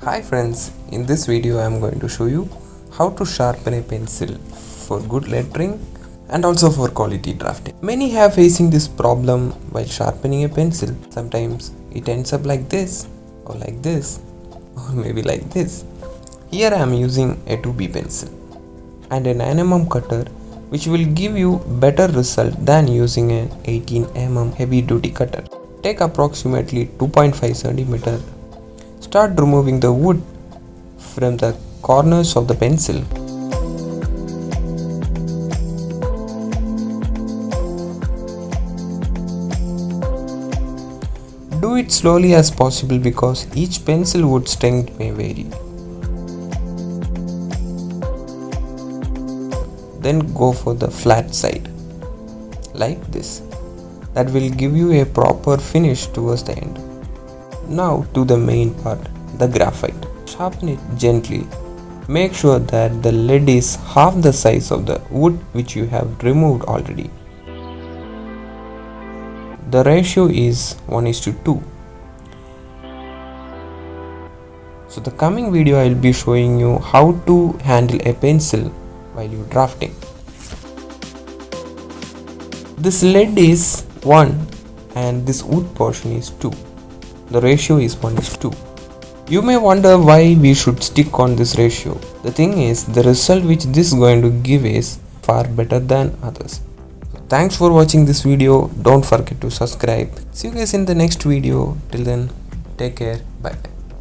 Hi friends, in this video I am going to show you how to sharpen a pencil for good lettering and also for quality drafting. Many have facing this problem while sharpening a pencil. Sometimes it ends up like this or like this or maybe like this. Here I am using a 2B pencil and a 9mm cutter, which will give you better result than using an 18mm heavy duty cutter. Take approximately 2.5 cm. Start removing the wood from the corners of the pencil. Do it slowly as possible because each pencil wood strength may vary. Then go for the flat side, like this. That will give you a proper finish towards the end. Now to the main part, the graphite. Sharpen it gently. Make sure that the lead is half the size of the wood which you have removed already. The ratio is 1:2. So the coming video I will be showing you how to handle a pencil while you drafting. This lead is 1 and this wood portion is 2. The ratio is 1:2. You may wonder why we should stick on this ratio. The thing is, the result which this is going to give is far better than others. Thanks for watching this video. Don't forget to subscribe. See you guys in the next video. Till then, take care. Bye.